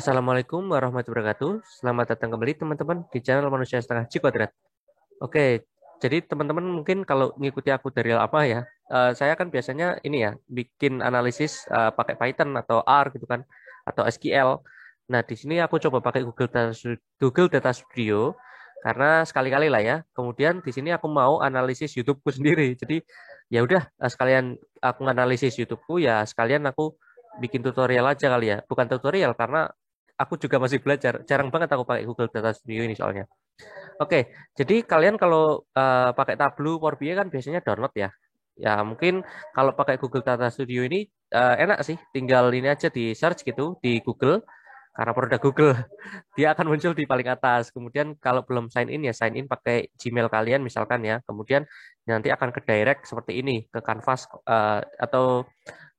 Assalamualaikum warahmatullahi wabarakatuh. Selamat datang kembali teman-teman di channel Manusia Setengah G Kuadrat. Oke, jadi teman-teman mungkin kalau ngikuti aku dari apa ya, saya kan biasanya ini ya, bikin analisis pakai Python atau R gitu kan, atau SQL. Nah, di sini aku coba pakai Google Data Studio karena sekali-kali lah ya. Kemudian di sini aku mau analisis YouTubeku sendiri. Jadi ya udah sekalian aku analisis YouTubeku ya sekalian aku bikin tutorial aja kali ya. Bukan tutorial karena aku juga masih belajar. Jarang banget aku pakai Google Data Studio ini soalnya. Oke, jadi kalian kalau pakai Tableau, Power BI kan biasanya download ya. Ya mungkin kalau pakai Google Data Studio ini enak sih, tinggal ini aja di search gitu di Google. Karena produk Google, dia akan muncul di paling atas. Kemudian kalau belum sign in ya sign in pakai Gmail kalian misalkan ya. Kemudian nanti akan ke direct seperti ini, ke Canvas atau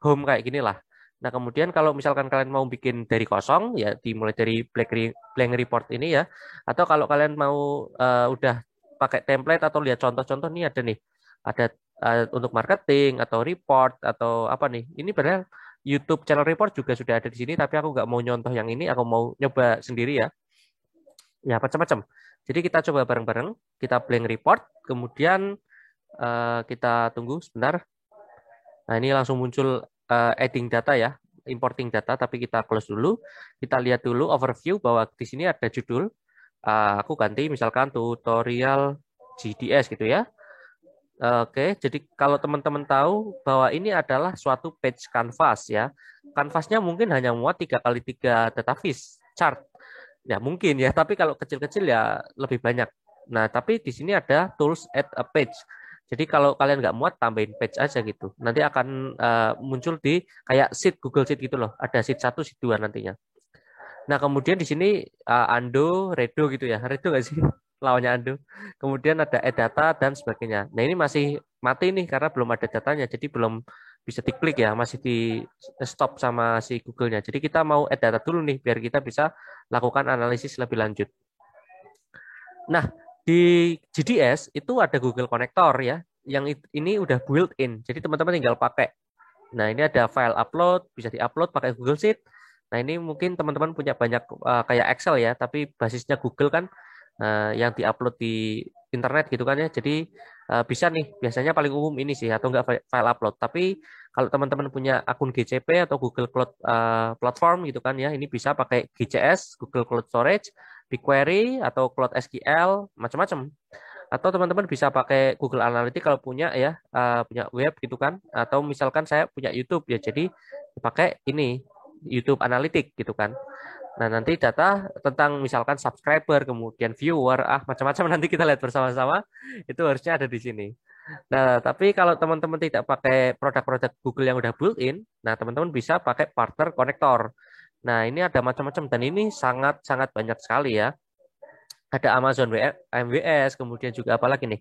home kayak gini lah. Nah, kemudian kalau misalkan kalian mau bikin dari kosong, ya dimulai dari blank report ini ya. Atau kalau kalian mau udah pakai template atau lihat contoh-contoh nih ada nih. Ada untuk marketing atau report atau apa nih. Ini benar YouTube channel report juga sudah ada di sini, tapi aku nggak mau nyontoh yang ini, aku mau nyoba sendiri ya. Ya, macam-macam. Jadi kita coba bareng-bareng, kita blank report, kemudian kita tunggu sebentar. Nah, ini langsung muncul adding data ya, importing data, tapi kita close dulu. Kita lihat dulu overview bahwa di sini ada judul. Aku ganti misalkan tutorial GDS gitu ya. Oke, jadi kalau teman-teman tahu bahwa ini adalah suatu page canvas ya. Canvasnya mungkin hanya muat 3x3 data viz chart. Ya mungkin ya, tapi kalau kecil-kecil ya lebih banyak. Nah, tapi di sini ada tools add a page. Jadi kalau kalian nggak muat, tambahin page aja gitu. Nanti akan muncul di kayak sheet Google Sheet gitu loh. Ada sheet 1, sheet 2 nantinya. Nah, kemudian di sini Ando, Redo gitu ya. Redo nggak sih? Lawannya Ando. Kemudian ada add data dan sebagainya. Nah, ini masih mati nih karena belum ada datanya. Jadi belum bisa diklik ya. Masih di stop sama si Google-nya. Jadi kita mau add data dulu nih biar kita bisa lakukan analisis lebih lanjut. Nah, di GDS itu ada Google Connector ya. Yang ini udah built-in. Jadi teman-teman tinggal pakai. Nah, ini ada file upload, bisa di-upload pakai Google Sheet. Nah, ini mungkin teman-teman punya banyak kayak Excel ya, tapi basisnya Google kan yang di-upload di internet gitu kan ya. Jadi bisa nih, biasanya paling umum ini sih atau enggak file upload. Tapi kalau teman-teman punya akun GCP atau Google Cloud Platform gitu kan ya, ini bisa pakai GCS, Google Cloud Storage, BigQuery atau Cloud SQL, macam-macam. Atau teman-teman bisa pakai Google Analytics kalau punya ya, punya web gitu kan. Atau misalkan saya punya YouTube ya, jadi pakai ini YouTube Analytics gitu kan. Nah, nanti data tentang misalkan subscriber, kemudian viewer, macam-macam nanti kita lihat bersama-sama, itu harusnya ada di sini. Nah, tapi kalau teman-teman tidak pakai produk-produk Google yang udah built-in, nah teman-teman bisa pakai partner connector. Nah, ini ada macam-macam dan ini sangat-sangat banyak sekali ya. Ada Amazon MWS, kemudian juga apa lagi nih?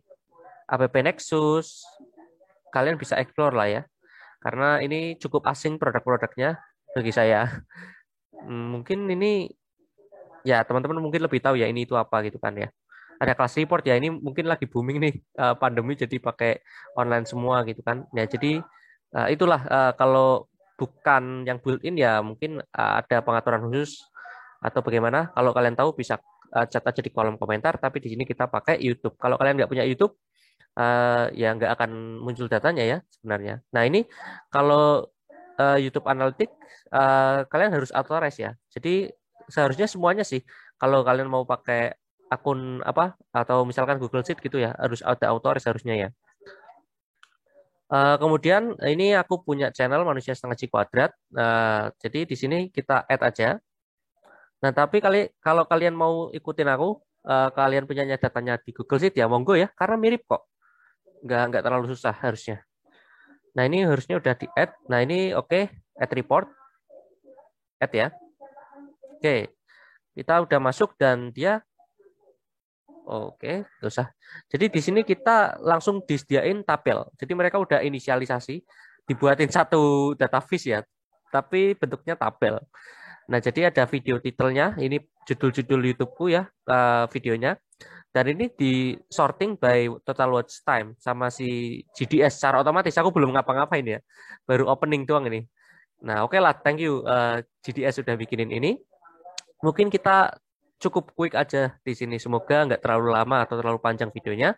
App Nexus. Kalian bisa explore lah ya. Karena ini cukup asing produk-produknya bagi saya. Mungkin ini ya teman-teman mungkin lebih tahu ya ini itu apa gitu kan ya. Ada kelas report ya, ini mungkin lagi booming nih pandemi jadi pakai online semua gitu kan. Ya jadi itulah kalau bukan yang built-in ya mungkin ada pengaturan khusus atau bagaimana. Kalau kalian tahu bisa chat aja di kolom komentar. Tapi di sini kita pakai YouTube. Kalau kalian nggak punya YouTube ya nggak akan muncul datanya ya sebenarnya. Nah ini kalau YouTube Analytics kalian harus authorize ya. Jadi seharusnya semuanya sih. Kalau kalian mau pakai akun apa atau misalkan Google Sheet gitu ya harus ada authorize harusnya ya. Kemudian ini aku punya channel Manusia Setengah G Kuadrat. Jadi di sini kita add aja. Nah tapi kalau kalian mau ikutin aku, kalian punya datanya di Google Sheet ya monggo ya, karena mirip kok. Nggak terlalu susah harusnya. Nah ini harusnya udah di add. Nah ini oke, add report, add ya. Oke, kita udah masuk dan dia oke, nggak usah. Jadi di sini kita langsung disediain tabel. Jadi mereka udah inisialisasi, dibuatin satu data viz ya, tapi bentuknya tabel. Nah jadi ada video titelnya, ini judul-judul YouTubeku ya videonya. Dan ini di sorting by total watch time sama si GDS secara otomatis. Aku belum ngapa-ngapain ya, baru opening doang ini. Nah oke lah, thank you GDS sudah bikinin ini. Mungkin kita cukup quick aja di sini. Semoga nggak terlalu lama atau terlalu panjang videonya.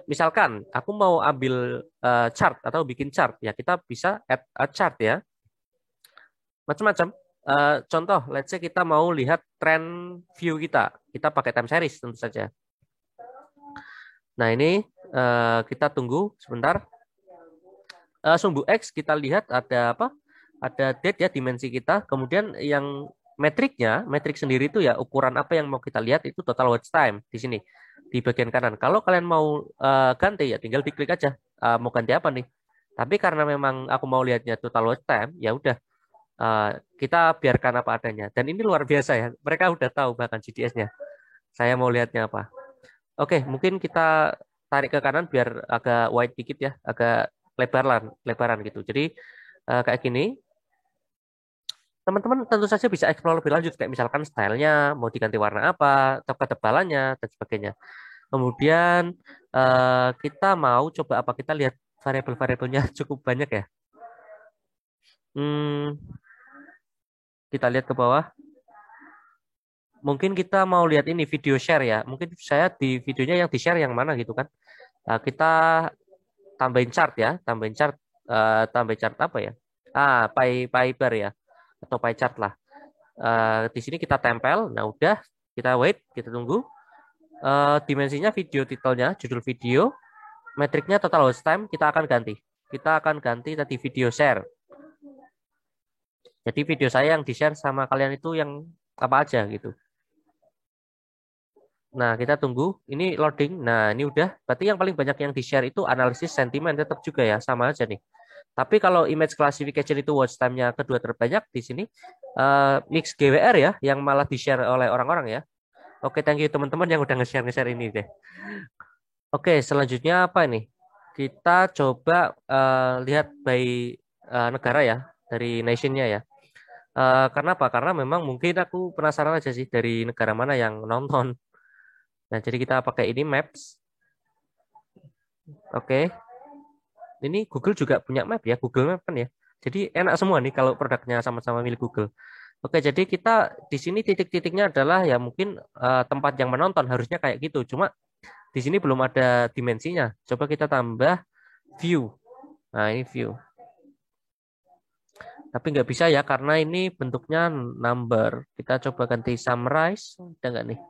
Misalkan aku mau ambil chart atau bikin chart, ya kita bisa add a chart ya, macam-macam. Contoh, let's say kita mau lihat trend view kita pakai time series tentu saja. Nah ini kita tunggu sebentar. Sumbu X kita lihat ada apa? Ada date ya, dimensi kita. Kemudian yang metriknya, metrik sendiri itu ya ukuran apa yang mau kita lihat itu total watch time di sini di bagian kanan. Kalau kalian mau ganti ya tinggal diklik aja. Mau ganti apa nih? Tapi karena memang aku mau lihatnya total watch time, ya udah kita biarkan apa adanya. Dan ini luar biasa ya. Mereka udah tahu bahkan GDS-nya. Saya mau lihatnya apa. Oke, mungkin kita tarik ke kanan biar agak wide dikit ya, agak lebaran gitu. Jadi kayak gini, teman-teman tentu saja bisa explore lebih lanjut kayak misalkan stylenya mau diganti warna apa, atau ketebalannya dan sebagainya. Kemudian kita mau coba apa, kita lihat variabel-variabelnya cukup banyak ya. Hmm, kita lihat ke bawah. Mungkin kita mau lihat ini video share ya. Mungkin saya di videonya yang di share yang mana gitu kan. Kita tambahin chart ya, tambahin chart apa ya? Pie bar ya, atau pie chart lah. Di sini kita tempel. Nah udah, kita wait, kita tunggu. Dimensinya video titelnya, judul video, metriknya total watch time kita akan ganti. Kita akan ganti tadi video share. Jadi video saya yang di share sama kalian itu yang apa aja gitu. Nah, kita tunggu. Ini loading. Nah, ini udah. Berarti yang paling banyak yang di-share itu analisis sentimen tetap juga ya. Sama aja nih. Tapi kalau image classification itu watch time-nya kedua terbanyak di sini. Mix GWR ya. Yang malah di-share oleh orang-orang ya. Oke, thank you teman-teman yang udah nge-share ini deh. Oke, selanjutnya apa ini? Kita coba lihat by negara ya. Dari nation-nya ya. Karena apa? Karena memang mungkin aku penasaran aja sih dari negara mana yang nonton. Nah, jadi kita pakai ini Maps. Oke, ini Google juga punya map ya, Google Map kan ya. Jadi enak semua nih kalau produknya sama-sama milik Google. Oke, jadi kita di sini titik-titiknya adalah ya mungkin tempat yang menonton harusnya kayak gitu. Cuma di sini belum ada dimensinya. Coba kita tambah view. Nah, ini view. Tapi nggak bisa ya karena ini bentuknya number. Kita coba ganti summarize. Ada nggak nih?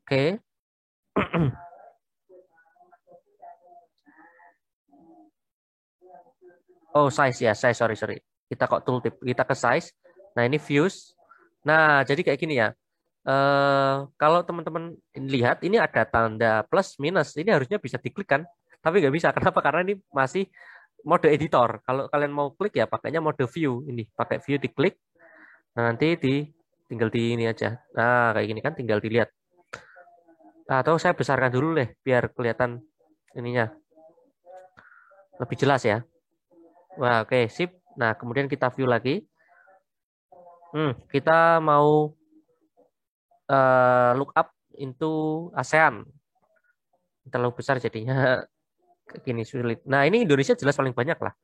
Oke. Oh, size ya, size, sorry. Kita kok tooltip, kita ke size. Nah, ini views. Nah, jadi kayak gini ya. Kalau teman-teman lihat, ini ada tanda plus minus. Ini harusnya bisa diklik kan? Tapi nggak bisa. Kenapa? Karena ini masih mode editor. Kalau kalian mau klik ya pakainya mode view. Ini pakai view diklik. Nah, nanti tinggal di ini aja. Nah, kayak gini kan tinggal dilihat. Atau saya besarkan dulu deh biar kelihatan ininya lebih jelas ya. Wah, oke, sip. Nah, kemudian kita view lagi. Kita mau look up into ASEAN. Terlalu besar jadinya gini sulit. Nah, ini Indonesia jelas paling banyak lah.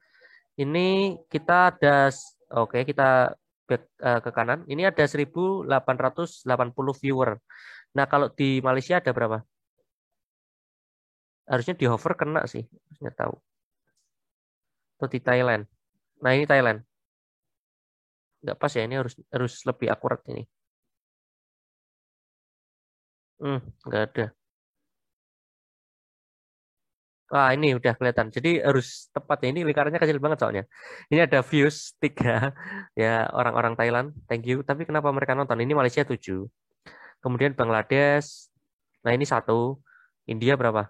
Ini kita ada, oke, kita back ke kanan. Ini ada 1.880 viewer. Nah, kalau di Malaysia ada berapa? Harusnya di hover kena sih. Harusnya tahu. Atau di Thailand. Nah, ini Thailand. Nggak pas ya, ini harus lebih akurat ini. Nggak ada. Wah, ini udah kelihatan. Jadi harus tepatnya ini lingkarannya kecil banget soalnya. Ini ada views 3 ya orang-orang Thailand. Thank you. Tapi kenapa mereka nonton? Ini Malaysia 7. Kemudian Bangladesh. Nah, ini 1. India berapa?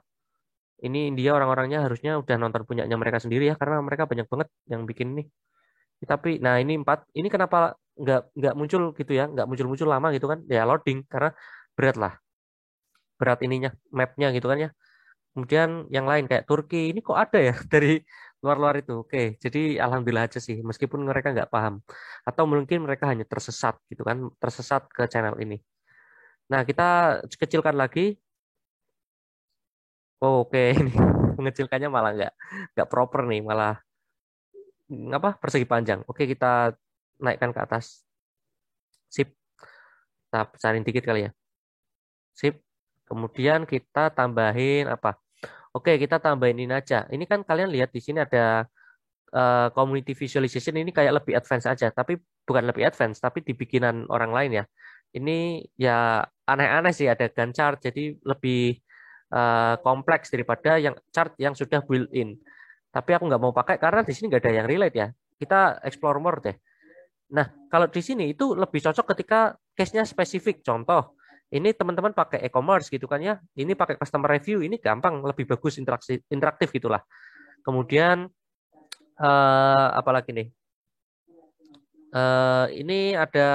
Ini India orang-orangnya harusnya udah nonton punyanya mereka sendiri ya karena mereka banyak banget yang bikin ini. Tapi nah ini 4. Ini kenapa nggak muncul gitu ya? Nggak muncul-muncul lama gitu kan? Ya loading karena berat lah. Berat ininya, mapnya gitu kan ya. Kemudian yang lain kayak Turki ini kok ada ya dari luar-luar itu. Oke, jadi alhamdulillah aja sih meskipun mereka nggak paham atau mungkin mereka hanya tersesat gitu kan, tersesat ke channel ini. Nah, kita kecilkan lagi. Oh, oke, ini mengecilkannya malah nggak proper nih, malah apa persegi panjang. Oke, kita naikkan ke atas. Sip. Kita besarin dikit kali ya. Sip. Kemudian kita tambahin apa? Oke, kita tambahin ini aja. Ini kan kalian lihat di sini ada community visualization, ini kayak lebih advance aja, tapi bukan lebih advance, tapi dibikinan orang lain ya. Ini ya aneh-aneh sih, ada Gantt chart, jadi lebih kompleks daripada yang chart yang sudah built-in. Tapi aku nggak mau pakai karena di sini nggak ada yang relate ya. Kita explore more deh. Nah, kalau di sini itu lebih cocok ketika case-nya spesifik. Contoh, ini teman-teman pakai e-commerce gitu kan ya. Ini pakai customer review, ini gampang, lebih bagus interaktif gitulah. Kemudian apalagi nih? Ini ada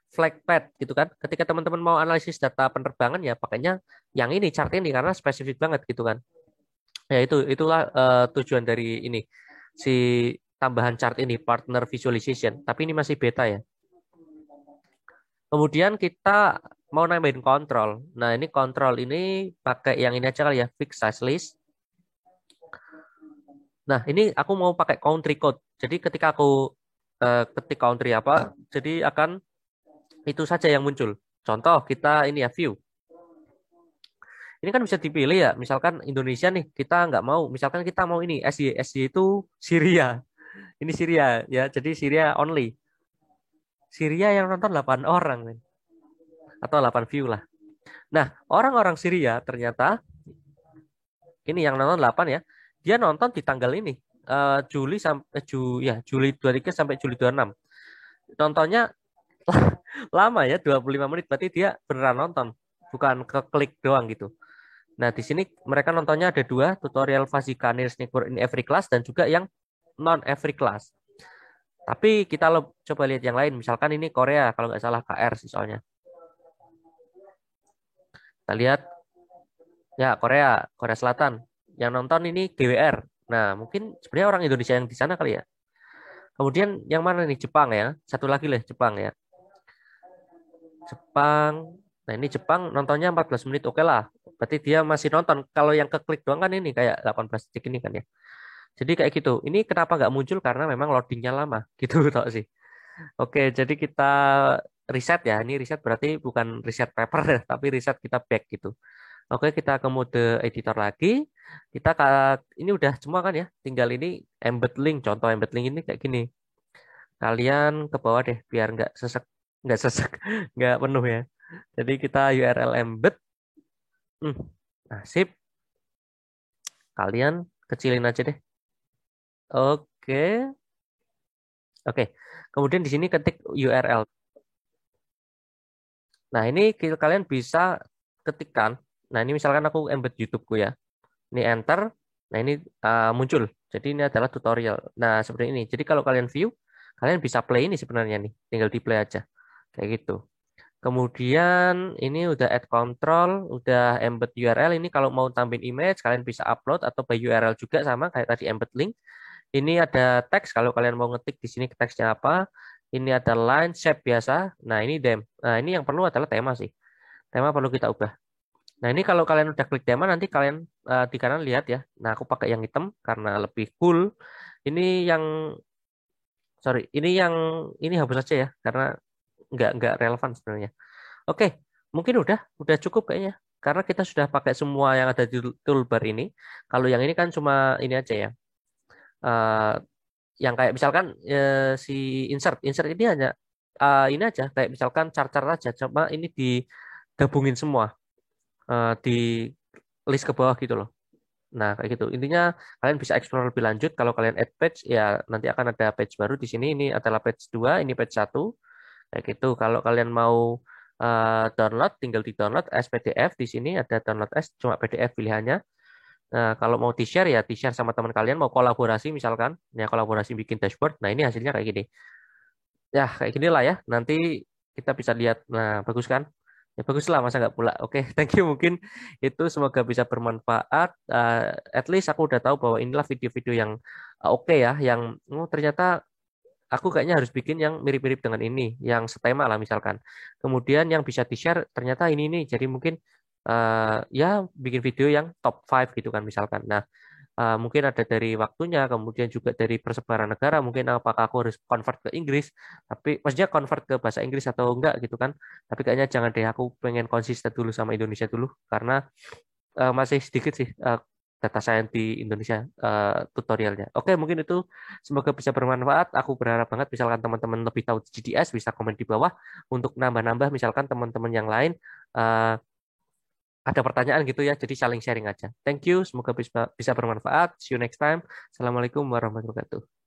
flag pad gitu kan. Ketika teman-teman mau analisis data penerbangan ya pakainya yang ini chart ini karena spesifik banget gitu kan. Ya itulah tujuan dari ini si tambahan chart ini partner visualization. Tapi ini masih beta ya. Kemudian kita mau nambahin kontrol. Nah ini kontrol ini pakai yang ini aja kali ya, fix size list. Nah ini aku mau pakai country code. Jadi ketika aku ketik country apa, jadi akan itu saja yang muncul. Contoh kita ini ya view. Ini kan bisa dipilih ya. Misalkan Indonesia nih kita nggak mau. Misalkan kita mau ini SY itu Syria. Ini Syria ya. Jadi Syria only. Syria yang nonton 8 orang men. Atau 8 view lah. Nah orang-orang Syria ternyata ini yang nonton 8 ya. Dia nonton di tanggal ini. Juli sampai Juli 23 sampai Juli 26. Nontonnya lama ya 25 menit berarti dia beneran nonton bukan ke klik doang gitu. Nah di sini mereka nontonnya ada dua tutorial Fuzzy Sneaker in every class dan juga yang non every class. Tapi kita coba lihat yang lain, misalkan ini Korea kalau nggak salah KR sih soalnya. Kita lihat ya Korea Selatan yang nonton ini GWR. Nah mungkin sebenarnya orang Indonesia yang di sana kali ya. Kemudian yang mana nih Jepang ya, satu lagi lah Jepang ya. Jepang. Nah, ini Jepang nontonnya 14 menit oke lah. Berarti dia masih nonton. Kalau yang keklik doang kan ini kayak 18 detik ini kan ya. Jadi kayak gitu. Ini kenapa nggak muncul? Karena memang loadingnya lama. Gitu tau sih. Oke, jadi kita reset ya. Ini reset berarti bukan reset paper ya, tapi reset kita back gitu. Oke, kita ke mode editor lagi. Kita ini udah semua kan ya. Tinggal ini embed link. Contoh embed link ini kayak gini. Kalian ke bawah deh biar nggak sesek, nggak penuh ya. Jadi kita URL embed. Nah, sip. Kalian kecilin aja deh. Oke. Oke. Kemudian di sini ketik URL. Nah, ini kalian bisa ketikkan. Nah, ini misalkan aku embed YouTube-ku ya. Ini enter. Nah, ini muncul. Jadi ini adalah tutorial. Nah, seperti ini. Jadi kalau kalian view, kalian bisa play ini sebenarnya nih. Tinggal di play aja. Kayak gitu. Kemudian ini udah add control, udah embed URL. Ini kalau mau tambahin image, kalian bisa upload atau by URL juga sama kayak tadi embed link. Ini ada teks kalau kalian mau ngetik di sini teksnya apa. Ini ada line shape biasa. Nah, ini dem. Nah, ini yang perlu adalah tema sih. Tema perlu kita ubah. Nah, ini kalau kalian udah klik tema nanti kalian di kanan lihat ya. Nah, aku pakai yang hitam karena lebih cool. Ini yang ini hapus aja ya karena nggak relevan sebenarnya. Oke, mungkin udah cukup kayaknya. Karena kita sudah pakai semua yang ada di toolbar ini. Kalau yang ini kan cuma ini aja ya. Eh, yang kayak misalkan si insert ini hanya ini aja kayak misalkan chart-chart aja. Cuma ini digabungin semua di list ke bawah gitu loh. Nah, kayak gitu. Intinya kalian bisa explore lebih lanjut. Kalau kalian add page, ya nanti akan ada page baru di sini. Ini adalah page 2, ini page 1. Kayak gitu. Kalau kalian mau download, tinggal di download as PDF. Di sini ada download as cuma PDF pilihannya. Nah, kalau mau di-share ya di-share sama teman kalian. Mau kolaborasi misalkan, ya kolaborasi bikin dashboard. Nah, ini hasilnya kayak gini. Ya, kayak gini lah ya. Nanti kita bisa lihat. Nah, bagus kan? Ya bagus lah, masa nggak pula. Oke, thank you. Mungkin itu semoga bisa bermanfaat. At least aku udah tahu bahwa inilah video-video yang oke ya. Yang ternyata aku kayaknya harus bikin yang mirip-mirip dengan ini, yang setema lah misalkan. Kemudian yang bisa di-share ternyata ini nih. Jadi mungkin ya bikin video yang top 5 gitu kan misalkan. Nah, Mungkin ada dari waktunya, kemudian juga dari persebaran negara, mungkin apakah aku harus convert ke Inggris, tapi maksudnya convert ke bahasa Inggris atau enggak gitu kan. Tapi kayaknya jangan deh, aku pengen konsisten dulu sama Indonesia dulu, karena masih sedikit sih data science di Indonesia tutorialnya. Oke, mungkin itu semoga bisa bermanfaat. Aku berharap banget misalkan teman-teman lebih tahu GDS bisa komen di bawah untuk nambah-nambah misalkan teman-teman yang lain eh, ada pertanyaan gitu ya. Jadi saling sharing aja. Thank you, semoga bisa bermanfaat. See you next time. Assalamualaikum warahmatullahi wabarakatuh.